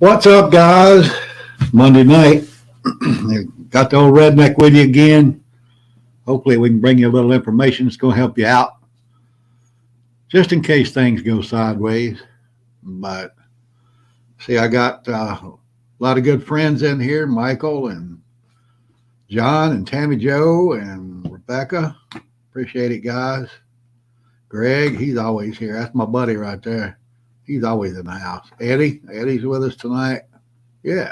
What's up, guys? Monday night. Got the old redneck with you again. Hopefully, we can bring you a little information that's going to help you out, just in case things go sideways. But see, I got a lot of good friends in here, Michael and John and Tammy Joe and Rebecca. Appreciate it, guys. Greg, he's always here. That's my buddy right there. He's always in the house. Eddie's with us tonight. Yeah,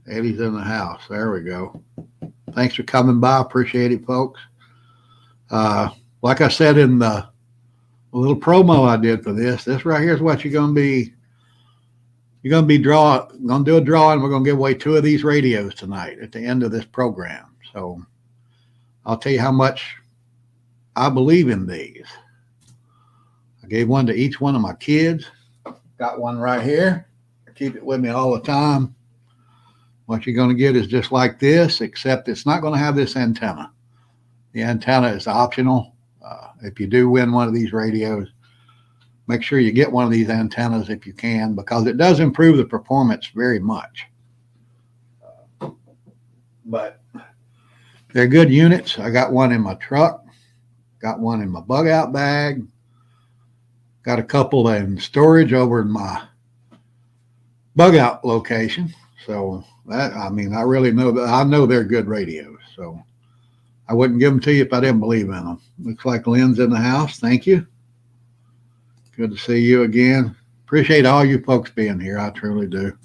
Eddie's in the house. There we go. Thanks for coming by. Appreciate it, folks. Like I said in the little promo I did for this right here is what you're going to be. You're going to be going to do a drawing. We're going to give away 2 of these radios tonight at the end of this program. So I'll tell you how much I believe in these. I gave one to each one of my kids. Got one right here. I keep it with me all the time. What you're going to get is just like this, except it's not going to have this antenna. The antenna is optional. If you do win one of these radios, make sure you get one of these antennas if you can, because it does improve the performance very much. But they're good units. I got one in my truck, got one in my bug out bag, got a couple in storage over in my bug out location. So that, I really know that I know they're good radios. So I wouldn't give them to you if I didn't believe in them. Looks like Lynn's in the house. Thank you. Good to see you again. Appreciate all you folks being here. I truly do.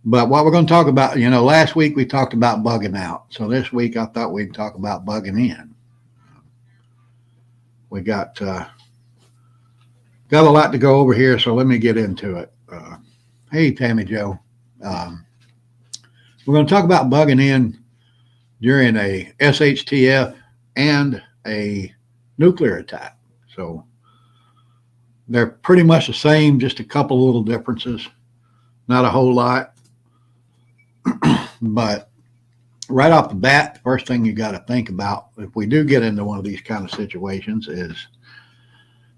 But what we're going to talk about, last week we talked about bugging out. So this week I thought we'd talk about bugging in. We got a lot to go over here, so let me get into it. Hey, Tammy Joe. We're going to talk about bugging in during a SHTF and a nuclear attack. So they're pretty much the same, just a couple little differences, not a whole lot. But right off the bat, the first thing you got to think about if we do get into one of these kind of situations is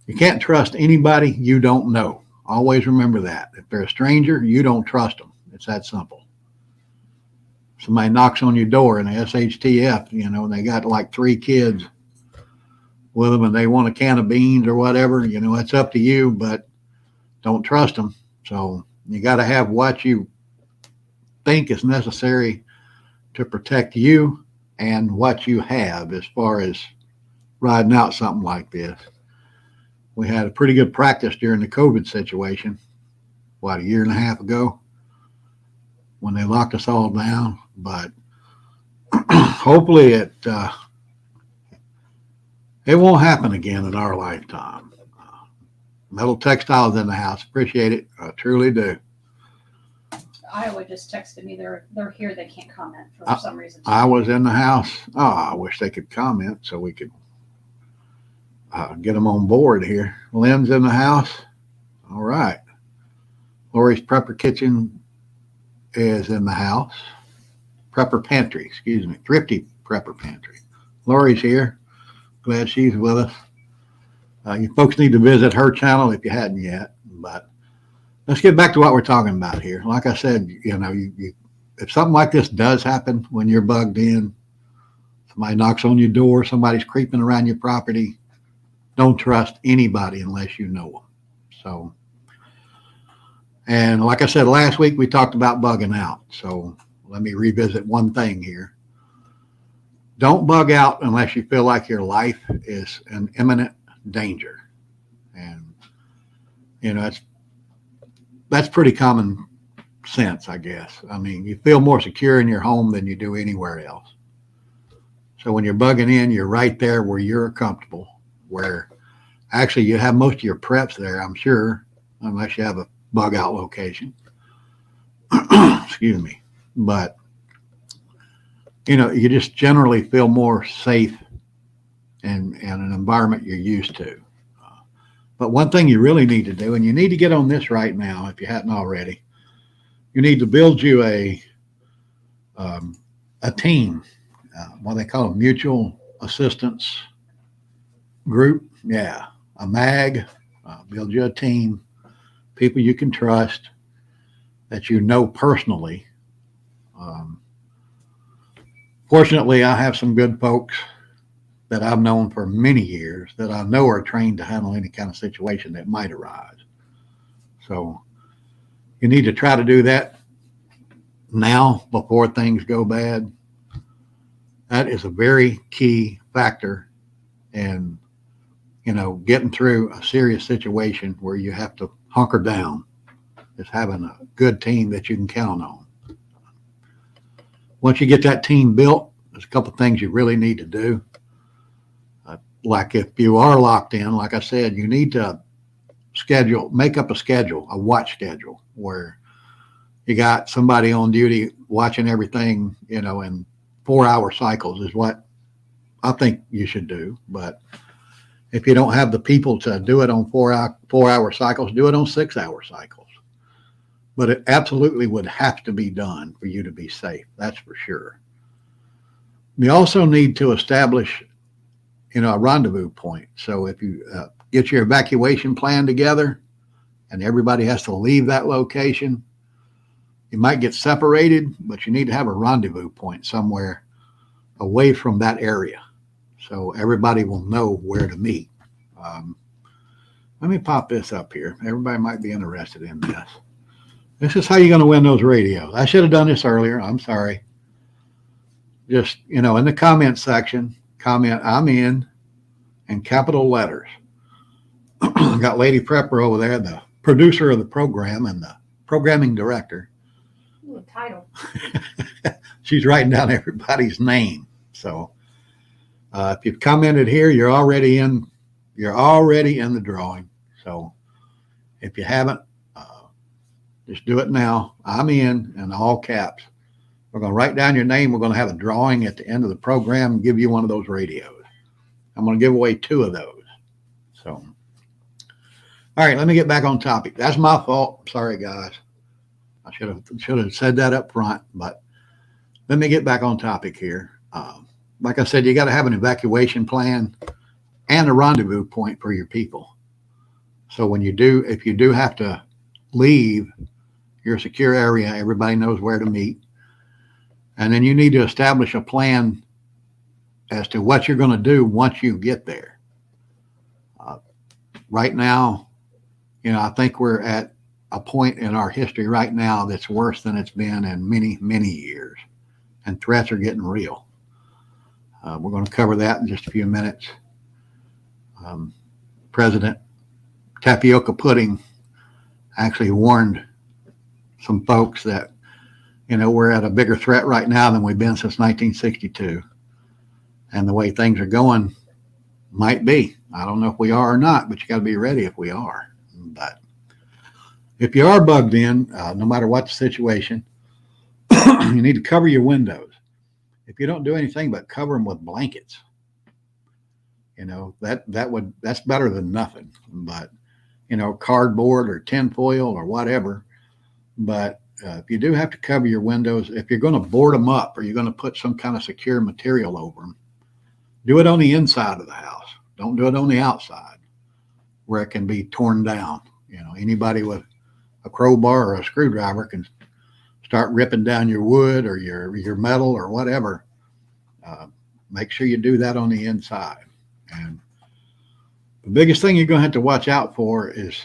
you can't trust anybody you don't know. Always remember that. If they're a stranger, you don't trust them. It's that simple. Somebody knocks on your door in a SHTF, and they got like 3 kids with them and they want a can of beans or whatever, it's up to you, but don't trust them. So you got to have what you think is necessary to protect you and what you have as far as riding out something like this. We had a pretty good practice during the COVID situation, a year and a half ago when they locked us all down, but hopefully it won't happen again in our lifetime. Metal Textiles in the house. Appreciate it. I truly do. Iowa just texted me. They're here. They can't comment for some reason. I was in the house. Oh, I wish they could comment so we could get them on board here. Lynn's in the house. All right. Lori's Prepper Kitchen is in the house. Prepper Pantry, excuse me. Thrifty Prepper Pantry. Lori's here. Glad she's with us. You folks need to visit her channel if you hadn't yet. But let's get back to what we're talking about here. Like I said, if something like this does happen when you're bugged in, somebody knocks on your door, somebody's creeping around your property, don't trust anybody unless you know them. So, and like I said, last week we talked about bugging out. So let me revisit one thing here. Don't bug out unless you feel like your life is in imminent danger. And, that's pretty common sense, I guess. You feel more secure in your home than you do anywhere else. So when you're bugging in, you're right there where you're comfortable, where actually you have most of your preps there, I'm sure, unless you have a bug out location. Excuse me. But, you just generally feel more safe in an environment you're used to. But one thing you really need to do, and you need to get on this right now if you hadn't already, you need to build you a team, what they call a mutual assistance group. Yeah, a MAG, build you a team people you can trust, that you know personally. Um, Fortunately, I have some good folks that I've known for many years that I know are trained to handle any kind of situation that might arise. So you need to try to do that now before things go bad. That is a very key factor in, getting through a serious situation where you have to hunker down, is having a good team that you can count on. Once you get that team built, there's a couple of things you really need to do. Like if you are locked in, like I said, you need to make up a watch schedule where you got somebody on duty watching everything, in 4-hour cycles is what I think you should do. But if you don't have the people to do it on 4-hour cycles, do it on 6-hour cycles. But it absolutely would have to be done for you to be safe. That's for sure. You also need to establish, a rendezvous point. So if you get your evacuation plan together and everybody has to leave that location, you might get separated, but you need to have a rendezvous point somewhere away from that area so everybody will know where to meet. Let me pop this up here. Everybody might be interested in this. This is how you're going to win those radios. I should have done this earlier. I'm sorry. Just, in the comment section, comment "I'm in" in capital letters. Got Lady Prepper over there, the producer of the program and the programming director. Ooh, title. She's writing down everybody's name. So if you've commented here, you're already in the drawing. So if you haven't, just do it now. I'm in all caps. We're going to write down your name. We're going to have a drawing at the end of the program and give you one of those radios. I'm going to give away 2 of those. So, all right, let me get back on topic. That's my fault. Sorry, guys. I should have said that up front, but let me get back on topic here. Like I said, you got to have an evacuation plan and a rendezvous point for your people. So if you do have to leave your secure area, everybody knows where to meet. And then you need to establish a plan as to what you're going to do once you get there. Right now, I think we're at a point in our history right now that's worse than it's been in many, many years. And threats are getting real. We're going to cover that in just a few minutes. President Tapioca Pudding actually warned some folks that, we're at a bigger threat right now than we've been since 1962. And the way things are going might be. I don't know if we are or not, but you got to be ready if we are. But if you are bugged in, no matter what the situation, you need to cover your windows. If you don't do anything but cover them with blankets, that's better than nothing. But, cardboard or tinfoil or whatever. But if you do have to cover your windows, if you're going to board them up or you're going to put some kind of secure material over them, do it on the inside of the house. Don't do it on the outside where it can be torn down. Anybody with a crowbar or a screwdriver can start ripping down your wood or your metal or whatever. Make sure you do that on the inside. And the biggest thing you're going to have to watch out for is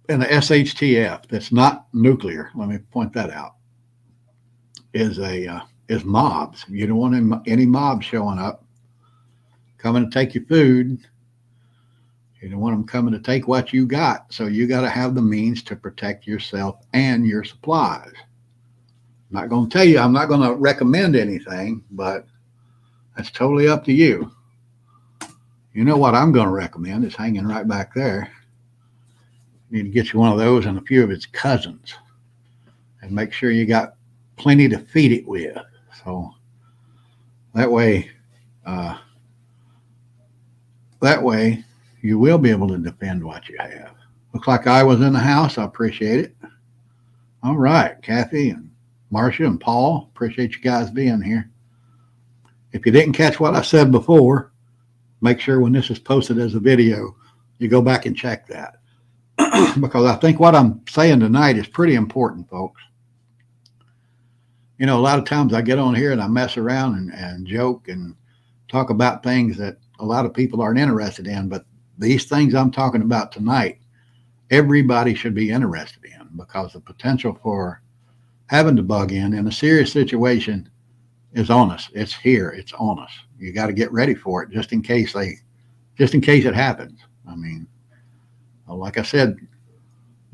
in the SHTF that's not nuclear. Let me point that out. Is mobs. You don't want any mobs showing up, coming to take your food. You don't want them coming to take what you got. So you got to have the means to protect yourself and your supplies. I'm not going to tell you, I'm not going to recommend anything, but that's totally up to you. You know what I'm going to recommend is hanging right back there. You need to get you one of those and a few of its cousins and make sure you got plenty to feed it with. So that way you will be able to defend what you have. Looks like I was in the house. I appreciate it. All right, Kathy and Marcia and Paul, appreciate you guys being here. If you didn't catch what I said before, make sure when this is posted as a video, you go back and check that. because I think what I'm saying tonight is pretty important, folks. You know, a lot of times I get on here and I mess around and joke and talk about things that a lot of people aren't interested in, but these things I'm talking about tonight, everybody should be interested in, because the potential for having to bug in a serious situation is on us. It's here. It's on us. You got to get ready for it just in case it happens. I mean, like I said,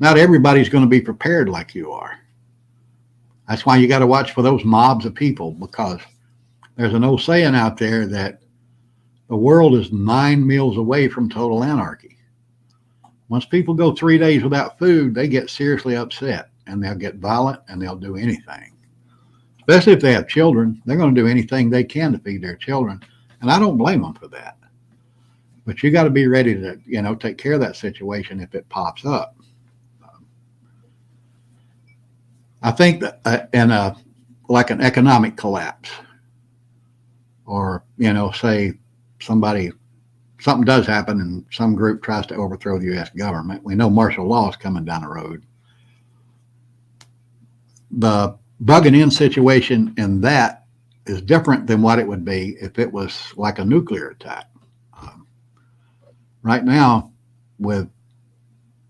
not everybody's going to be prepared like you are. That's why you got to watch for those mobs of people, because there's an old saying out there that the world is 9 meals away from total anarchy. Once people go 3 days without food, they get seriously upset and they'll get violent and they'll do anything. Especially if they have children, they're going to do anything they can to feed their children. And I don't blame them for that. But you got to be ready to, take care of that situation if it pops up. I think that in like an economic collapse, or, say something does happen and some group tries to overthrow the U.S. government. We know martial law is coming down the road. The bugging in situation in that is different than what it would be if it was like a nuclear attack. Right now, with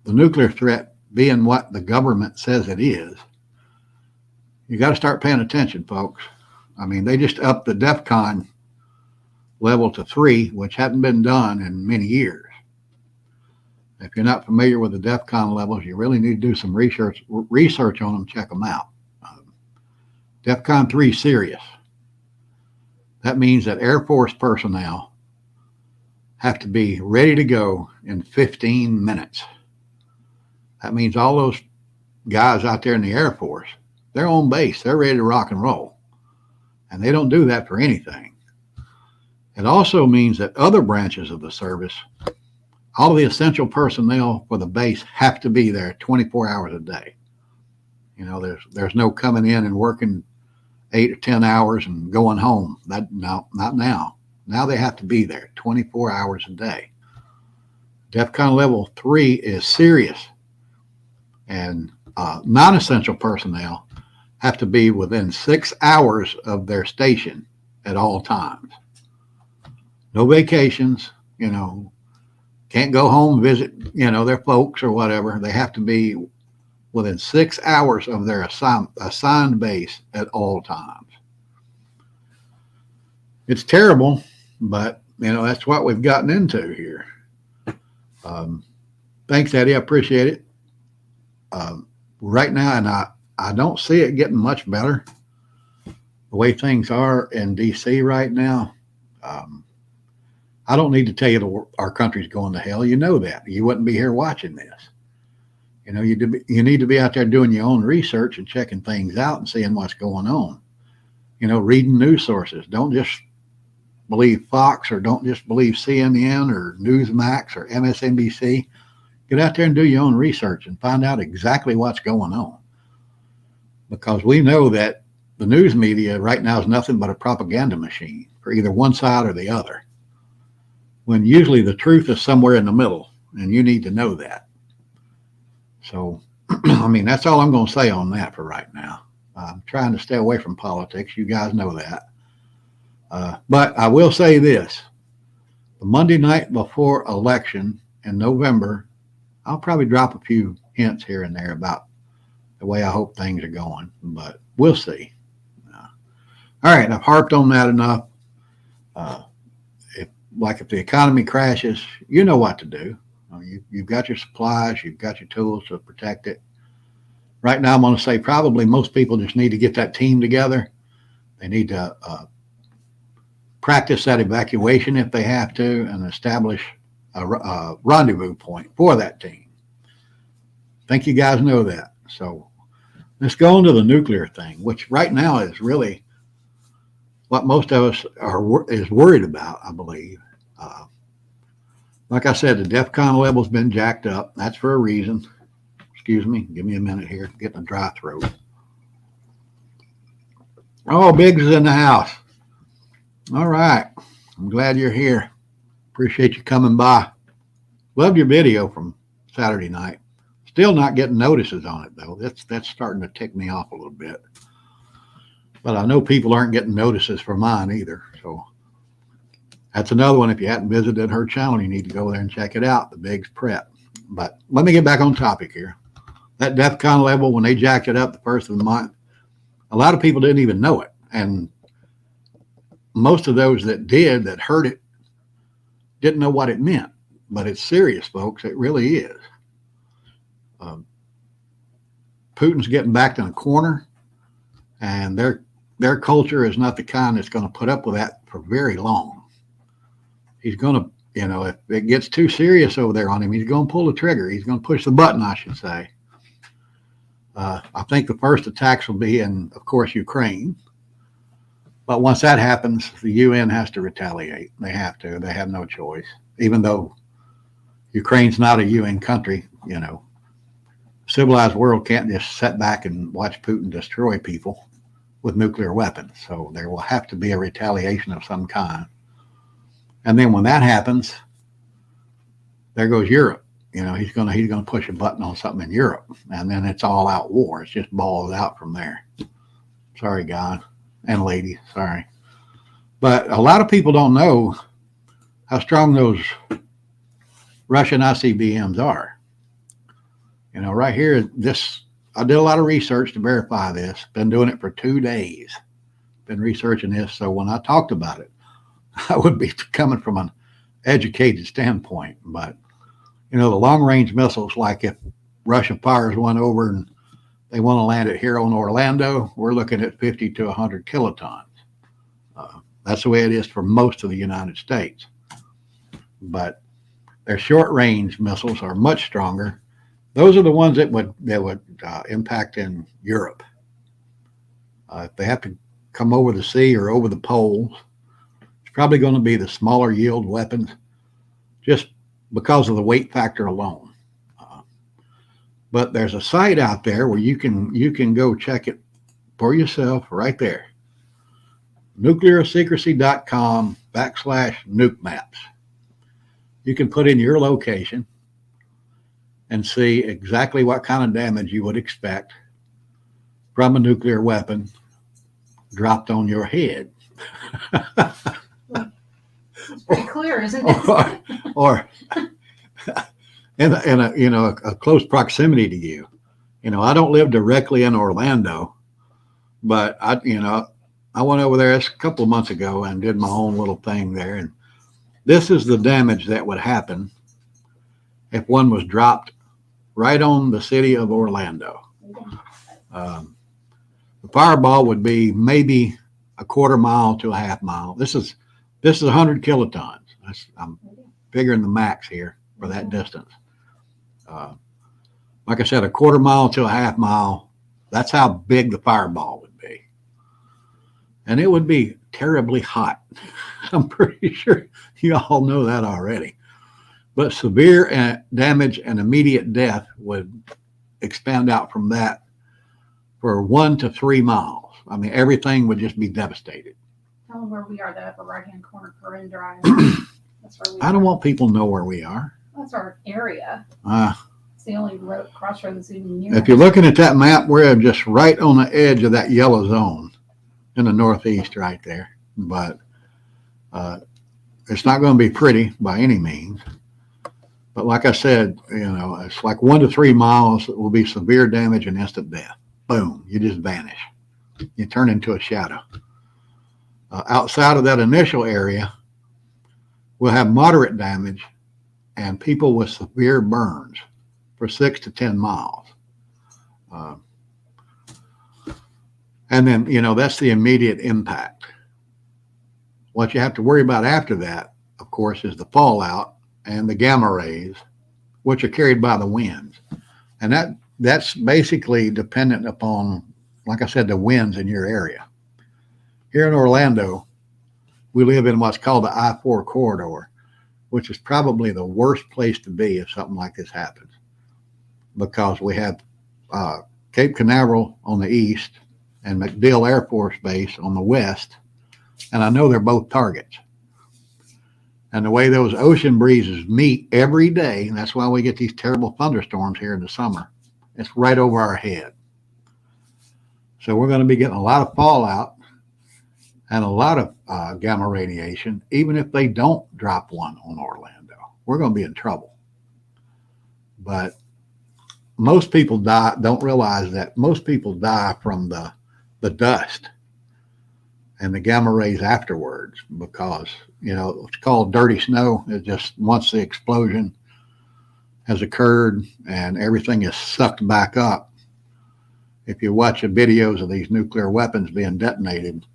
the nuclear threat being what the government says it is, you got to start paying attention, folks. I mean, they just upped the DEFCON level to 3, which hadn't been done in many years. If you're not familiar with the DEFCON levels, you really need to do some research on them, check them out. DEFCON 3 serious. That means that Air Force personnel have to be ready to go in 15 minutes. That means all those guys out there in the Air Force, they're on base, they're ready to rock and roll. And they don't do that for anything. It also means that other branches of the service, all of the essential personnel for the base have to be there 24 hours a day. There's no coming in and working 8 or 10 hours and going home. No, not now. Now they have to be there 24 hours a day. DEFCON level 3 is serious. And non-essential personnel have to be within 6 hours of their station at all times. No vacations, can't go home, visit, their folks or whatever. They have to be within 6 hours of their assigned base at all times. It's terrible, but, that's what we've gotten into here. Thanks, Eddie. I appreciate it. Right now, and I don't see it getting much better. The way things are in D.C. right now, I don't need to tell you our country's going to hell. You know that. You wouldn't be here watching this. You need to be out there doing your own research and checking things out and seeing what's going on. Reading news sources. Don't just believe Fox, or don't just believe CNN or Newsmax or MSNBC. Get out there and do your own research and find out exactly what's going on. Because we know that the news media right now is nothing but a propaganda machine for either one side or the other, when usually the truth is somewhere in the middle, and you need to know that. So, that's all I'm going to say on that for right now. I'm trying to stay away from politics. You guys know that. But I will say this. The Monday night before election in November, I'll probably drop a few hints here and there about the way I hope things are going, but we'll see. All right, I've harped on that enough. If the economy crashes, you know what to do. You've got your supplies, you've got your tools to protect it. Right now, I'm going to say probably most people just need to get that team together. They need to practice that evacuation if they have to, and establish a rendezvous point for that team. I think you guys know that. So let's go into the nuclear thing, which right now is really what most of us is worried about, I believe. Like I said, the DEFCON level's been jacked up. That's for a reason. Excuse me. Give me a minute here. Getting a dry throat. Oh, Biggs is in the house. All right. I'm glad you're here. Appreciate you coming by. Loved your video from Saturday night. Still not getting notices on it though. That's starting to tick me off a little bit. But I know people aren't getting notices for mine either. So that's another one. If you hadn't visited her channel, you need to go there and check it out. The Biggs Prep. But let me get back on topic here. That DEFCON level, when they jacked it up the first of the month, a lot of people didn't even know it. And most of those that did, that heard it, didn't know what it meant. But it's serious, folks. It really is. Putin's getting backed in a corner, and their culture is not the kind that's going to put up with that for very long. He's going to, if it gets too serious over there on him, he's going to pull the trigger. He's going to push the button, I should say. I think the first attacks will be in, of course, Ukraine. But once that happens, the UN has to retaliate. They have to. They have no choice. Even though Ukraine's not a UN country, civilized world can't just sit back and watch Putin destroy people with nuclear weapons. So there will have to be a retaliation of some kind. And then when that happens, there goes Europe. He's gonna push a button on something in Europe, and then it's all out war. It's just balls out from there. Sorry, guys and ladies. Sorry, but a lot of people don't know how strong those Russian ICBMs are. Right here, I did a lot of research to verify this. Been doing it for 2 days. Been researching this, so when I talked about it, I would be coming from an educated standpoint. But the long-range missiles, like if Russia fires one over and they want to land it here on Orlando, we're looking at 50 to 100 kilotons. That's the way it is for most of the United States. But their short-range missiles are much stronger. Those are the ones that would impact in Europe. If they have to come over the sea or over the poles, it's probably going to be the smaller yield weapons, just because of the weight factor alone. But there's a site out there where you can go check it for yourself right there. nuclearsecrecy.com/nuke maps. You can put in your location and see exactly what kind of damage you would expect from a nuclear weapon dropped on your head. It's pretty clear, isn't it? or in a close proximity to you. I don't live directly in Orlando, but I went over there a couple of months ago and did my own little thing there. And this is the damage that would happen if one was dropped right on the city of Orlando. The fireball would be maybe a quarter mile to a half mile. This is 100 kilotons. I'm figuring the max here for that distance. Like I said, a quarter mile to a half mile. That's how big the fireball would be. And it would be terribly hot. I'm pretty sure you all know that already. But severe damage and immediate death would expand out from that for 1 to 3 miles. I mean, everything would just be devastated. Tell them where we are, the upper right-hand corner, Corinne Drive. That's where we I are. don't want people to know where we are. That's our area. It's the only crossroads even near. If you're looking at that map, we're just right on the edge of that yellow zone in the northeast right there. But it's not going to be pretty by any means. But like I said, it's like 1 to 3 miles. It will be severe damage and instant death. Boom, you just vanish. You turn into a shadow. Outside of that initial area, we'll have moderate damage and people with severe burns for 6 to 10 miles. And then, that's the immediate impact. What you have to worry about after that, of course, is the fallout and the gamma rays, which are carried by the winds. And that's basically dependent upon, like I said, the winds in your area. Here in Orlando, we live in what's called the I-4 corridor, which is probably the worst place to be if something like this happens, because we have Cape Canaveral on the east and MacDill Air Force Base on the west, and I know they're both targets. And the way those ocean breezes meet every day, and that's why we get these terrible thunderstorms here in the summer. It's right over our head. So we're going to be getting a lot of fallout and a lot of gamma radiation, even if they don't drop one on Orlando. We're going to be in trouble. But most people don't realize that most people die from the dust and the gamma rays afterwards because, it's called dirty snow. It just, once the explosion has occurred and everything is sucked back up, if you watch the videos of these nuclear weapons being detonated,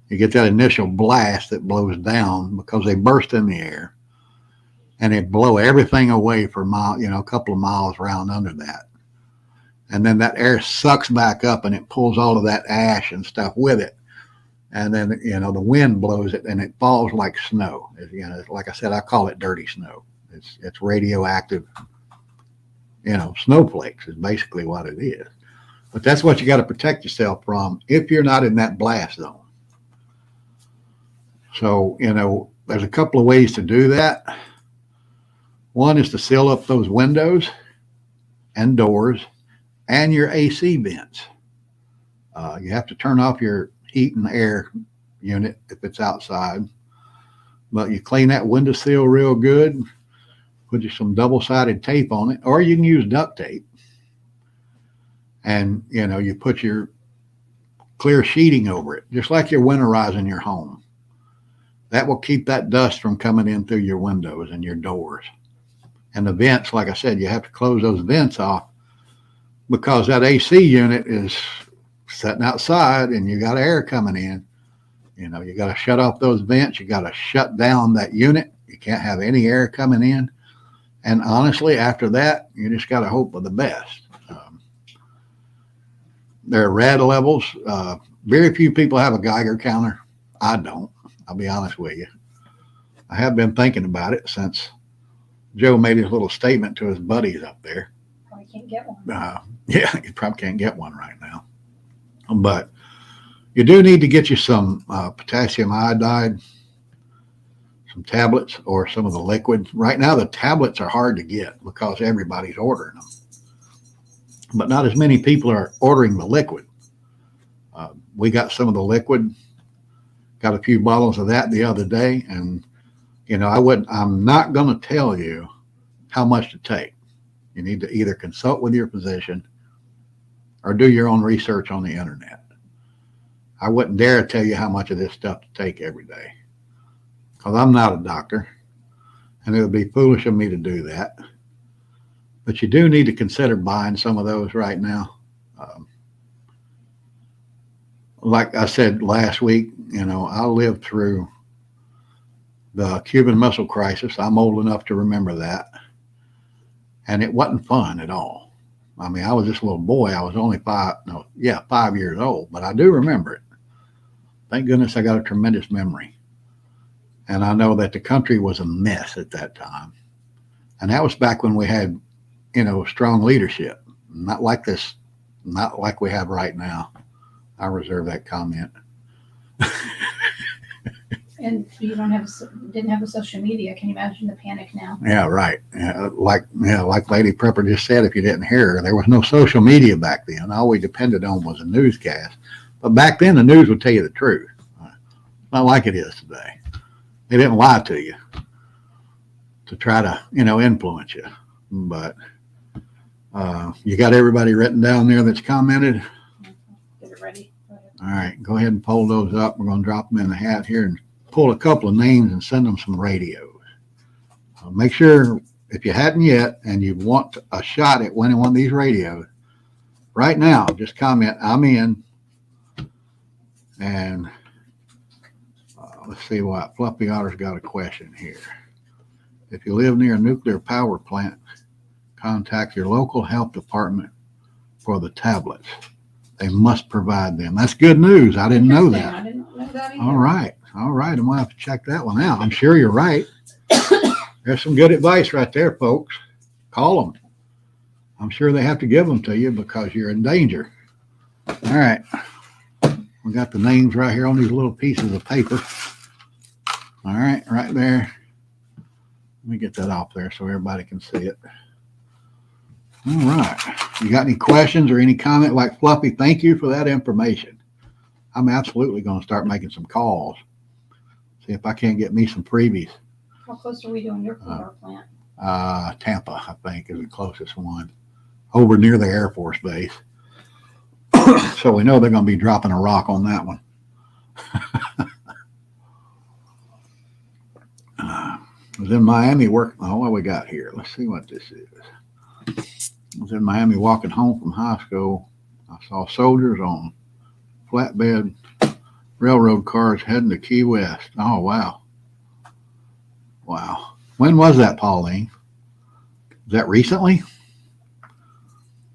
you get that initial blast that blows down because they burst in the air and they blow everything away for a couple of miles around under that. And then that air sucks back up and it pulls all of that ash and stuff with it. And then, the wind blows it and it falls like snow. Like I said, I call it dirty snow. It's radioactive, snowflakes is basically what it is. But that's what you got to protect yourself from if you're not in that blast zone. So, there's a couple of ways to do that. One is to seal up those windows and doors and your AC vents. You have to turn off your heat and air unit if it's outside. But you clean that windowsill real good, put you some double-sided tape on it, or you can use duct tape. And, you put your clear sheeting over it, just like you're winterizing your home. That will keep that dust from coming in through your windows and your doors. And the vents, like I said, you have to close those vents off because that AC unit is sitting outside and you got air coming in. You got to shut off those vents. You got to shut down that unit. You can't have any air coming in. And honestly, after that, you just got to hope for the best. There are Rad Levels. Very few people have a Geiger counter. I don't. I'll be honest with you. I have been thinking about it since Joe made his little statement to his buddies up there. Probably can't get one. Yeah, you probably can't get one right now. But you do need to get you some potassium iodide, some tablets, or some of the liquids. Right now, the tablets are hard to get because everybody's ordering them. But not as many people are ordering the liquid. We got some of the liquid, got a few bottles of that the other day, and I'm not going to tell you how much to take. You need to either consult with your physician or do your own research on the internet. I wouldn't dare tell you how much of this stuff to take every day because I'm not a doctor, and it would be foolish of me to do that. But you do need to consider buying some of those right now. Like I said last week, I lived through the Cuban Missile Crisis. I'm old enough to remember that. And it wasn't fun at all. I mean, I was just a little boy. I was only 5 years old, but I do remember it. Thank goodness I got a tremendous memory. And I know that the country was a mess at that time. And that was back when we had, strong leadership. Not like this, not like we have right now. I reserve that comment. And you didn't have a social media. Can you imagine the panic now? Yeah, right. Like Lady Prepper just said, if you didn't hear her, there was no social media back then. All we depended on was a newscast. But back then, the news would tell you the truth. Not like it is today. They didn't lie to you to try to, influence you. But you got everybody written down there that's commented? Get it ready. Go ahead. All right, go ahead and pull those up. We're going to drop them in the hat here and pull a couple of names and send them some radios. Make sure, if you hadn't yet and you want a shot at winning one of these radios, right now, just comment, I'm in. And let's see what Fluffy Otter's got a question here. If you live near a nuclear power plant, contact your local health department for the tablets. They must provide them. That's good news. I didn't know that. I didn't know that either. All right. I'm going to have to check that one out. I'm sure you're right. There's some good advice right there, folks. Call them. I'm sure they have to give them to you because you're in danger. All right. We got the names right here on these little pieces of paper. All right, right there. Let me get that off there so everybody can see it. All right. You got any questions or any comment? Like Fluffy, thank you for that information. I'm absolutely going to start making some calls. See if I can't get me some freebies. How close are we doing your power plant? Tampa, I think, is the closest one. Over near the Air Force Base. So we know they're going to be dropping a rock on that one. I was in Miami working. Oh, what we got here? Let's see what this is. I was in Miami walking home from high school. I saw soldiers on flatbed railroad cars heading to Key West. Oh, wow. Wow. When was that, Pauline? Was that recently?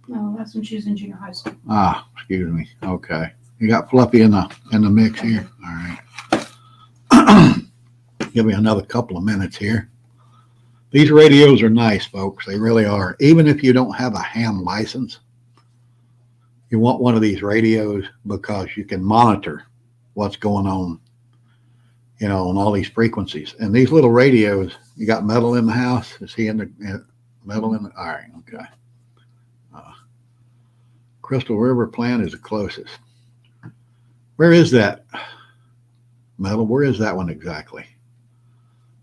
No, that's when she was in junior high school. Ah, excuse me. Okay. You got Fluffy in the mix here. All right. Give me another couple of minutes here. These radios are nice, folks. They really are. Even if you don't have a ham license, you want one of these radios because you can monitor what's going on, on all these frequencies. And these little radios, you got metal in the house? Is he in the metal in the? All right, okay. Crystal River plant is the closest. Where is that metal? Where is that one exactly?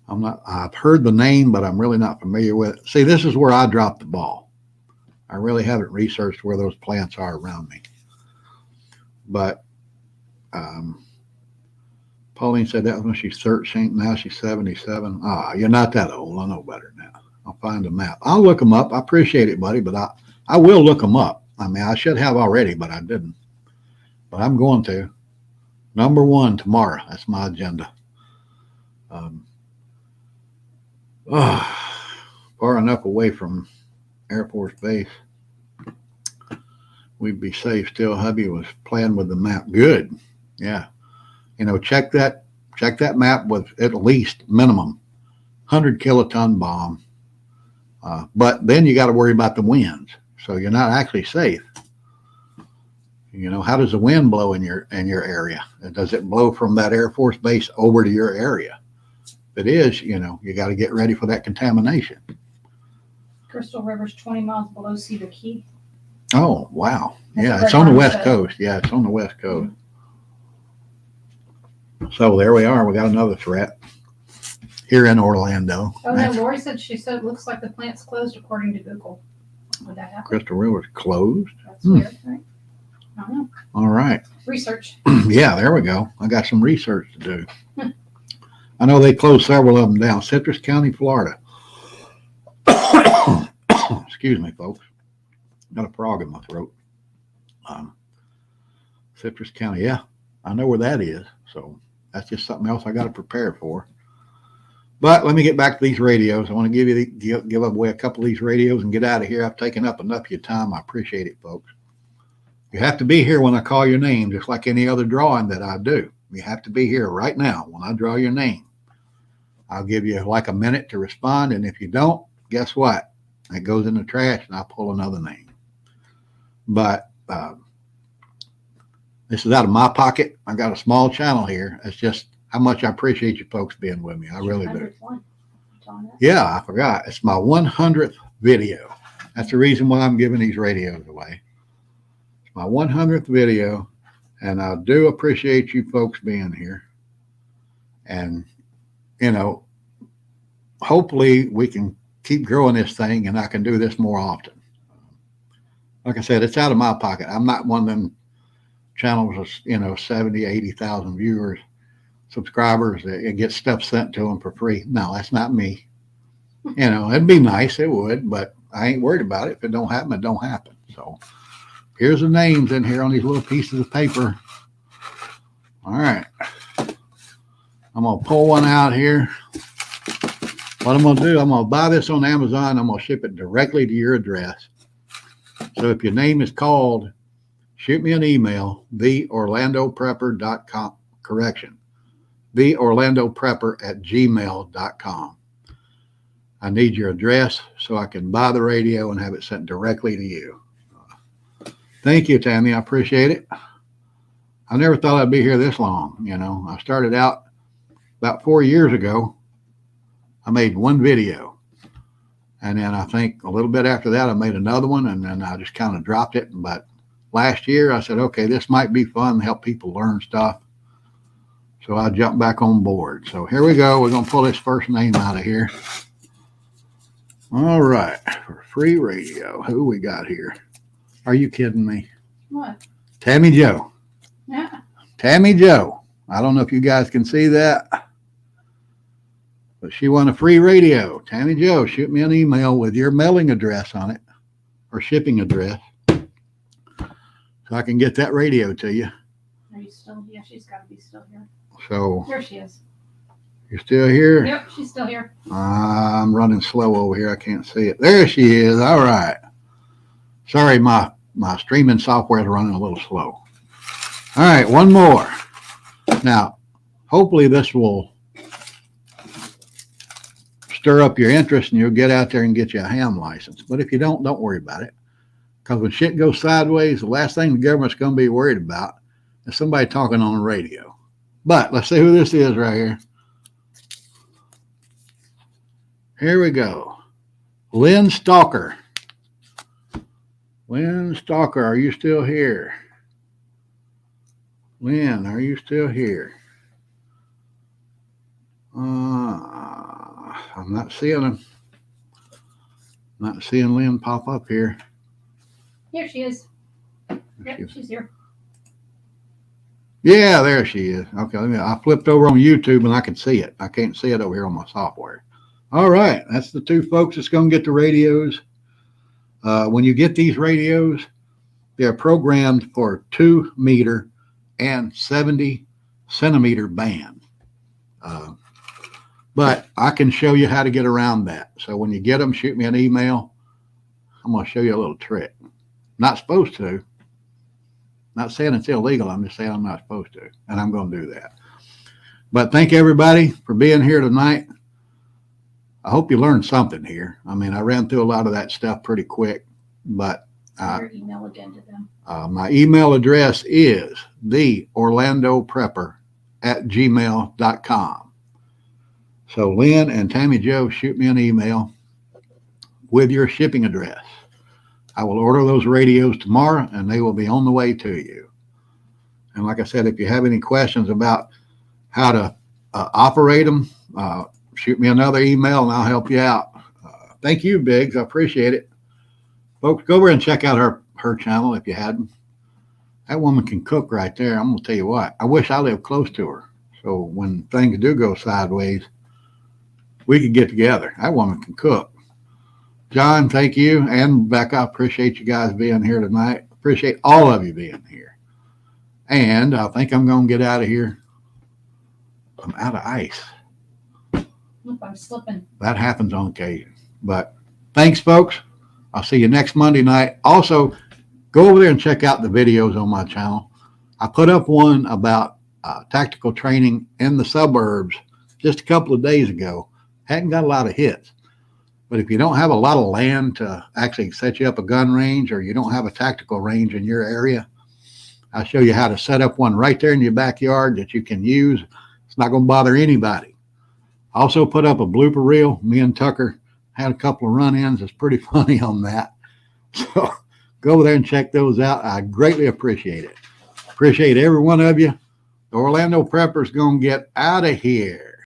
I've heard the name, but I'm really not familiar with it. See, this is where I dropped the ball. I really haven't researched where those plants are around me. But Pauline said that was when she's 13. Now she's 77. You're not that old. I know better now. I'll find a map. I'll look them up. I appreciate it, buddy, but I will look them up. I mean, I should have already, but I didn't. But I'm going to. Number 1 tomorrow. That's my agenda. Far enough away from Air Force Base. We'd be safe still. Hubby was playing with the map. Good. Yeah. Check that map with at least minimum 100 kiloton bomb. But then you got to worry about the winds. So you're not actually safe. How does the wind blow in your area? Does it blow from that Air Force Base over to your area? If it is, you got to get ready for that contamination. Crystal River's 20 miles below Cedar Key. Oh, wow. That's Yeah, what it's on the Red West said. Coast. Yeah, it's on the West Coast. So there we are. We got another threat here in Orlando. Oh, no, Lori said it looks like the plant's closed according to Google. Would that happen? Crystal River's closed. That's weird, right? I don't know. All right. Research. Yeah, there we go. I got some research to do. I know they closed several of them down. Citrus County, Florida. Excuse me, folks. Got a frog in my throat. Citrus County, yeah. I know where that is. So that's just something else I got to prepare for. But let me get back to these radios. I want to give away a couple of these radios and get out of here. I've taken up enough of your time. I appreciate it, folks. You have to be here when I call your name, just like any other drawing that I do. You have to be here right now when I draw your name. I'll give you like a minute to respond, and if you don't, guess what? It goes in the trash, and I'll pull another name. But this is out of my pocket. I got a small channel here. It's just how much I appreciate you folks being with me. I really do. Yeah, I forgot. It's my 100th video. That's the reason why I'm giving these radios away. It's my 100th video, and I do appreciate you folks being here. And, hopefully we can keep growing this thing, and I can do this more often. Like I said, it's out of my pocket. I'm not one of them channels with, 70, 80,000 viewers, subscribers that get stuff sent to them for free. No, that's not me. It'd be nice. It would, but I ain't worried about it. If it don't happen, it don't happen. So here's the names in here on these little pieces of paper. All right. I'm going to pull one out here. What I'm going to do, I'm going to buy this on Amazon. I'm going to ship it directly to your address. So if your name is called, shoot me an email, theorlandoprepper.com, theorlandoprepper@gmail.com. I need your address so I can buy the radio and have it sent directly to you. Thank you, Tammy. I appreciate it. I never thought I'd be here this long. I started out about 4 years ago. I made one video. And then I think a little bit after that, I made another one, and then I just kind of dropped it. But last year, I said, okay, this might be fun, help people learn stuff. So I jumped back on board. So here we go. We're going to pull this first name out of here. All right. For free radio, who we got here? Are you kidding me? What? Tammy Joe. Yeah. Tammy Joe. I don't know if you guys can see that, but she won a free radio. Tammy Joe, shoot me an email with your mailing address on it or shipping address so I can get that radio to you. Are you still? Yeah, she's got to be still here. So There she is. you're still here? Yep, she's still here. I'm running slow over here. I can't see it. There she is. All right. Sorry, my streaming software is running a little slow. All right, one more. Now, hopefully this will stir up your interest and you'll get out there and get you a ham license. But if you don't worry about it. Because when shit goes sideways, the last thing the government's going to be worried about is somebody talking on the radio. But let's see who this is right here. Here we go. Lynn Stalker. Lynn Stalker, are you still here? Lynn, are you still here? I'm not seeing him. Not seeing Lynn pop up here. Here she is. Yep, she's here. Yeah, there she is. Okay, I flipped over on YouTube and I can see it. I can't see it over here on my software. All right, that's the two folks that's going to get the radios. When you get these radios, they're programmed for 2 meter and 70 centimeter band. But I can show you how to get around that. So when you get them, shoot me an email. I'm going to show you a little trick. Not supposed to. Not saying it's illegal. I'm just saying I'm not supposed to. And I'm going to do that. But thank everybody for being here tonight. I hope you learned something here. I mean, I ran through a lot of that stuff pretty quick. But Your email again to them. my email address is theorlandoprepper@gmail.com. So Lynn and Tammy Joe, shoot me an email with your shipping address. I will order those radios tomorrow and they will be on the way to you. And like I said, if you have any questions about how to operate them, shoot me another email and I'll help you out. Thank you, Biggs. I appreciate it. Folks, go over and check out her channel if you hadn't. That woman can cook right there. I'm going to tell you what. I wish I lived close to her. So when things do go sideways, we could get together. That woman can cook. John, thank you. And Becca, I appreciate you guys being here tonight. Appreciate all of you being here. And I think I'm going to get out of here. I'm out of ice. Look, I'm slipping. That happens on occasion. But thanks, folks. I'll see you next Monday night. Also, go over there and check out the videos on my channel. I put up one about tactical training in the suburbs just a couple of days ago. Hadn't got a lot of hits. But if you don't have a lot of land to actually set you up a gun range, or you don't have a tactical range in your area, I'll show you how to set up one right there in your backyard that you can use. It's not going to bother anybody. I also put up a blooper reel. Me and Tucker had a couple of run-ins. It's pretty funny on that. So go over there and check those out. I greatly appreciate it. Appreciate every one of you. The Orlando Prepper's going to get out of here.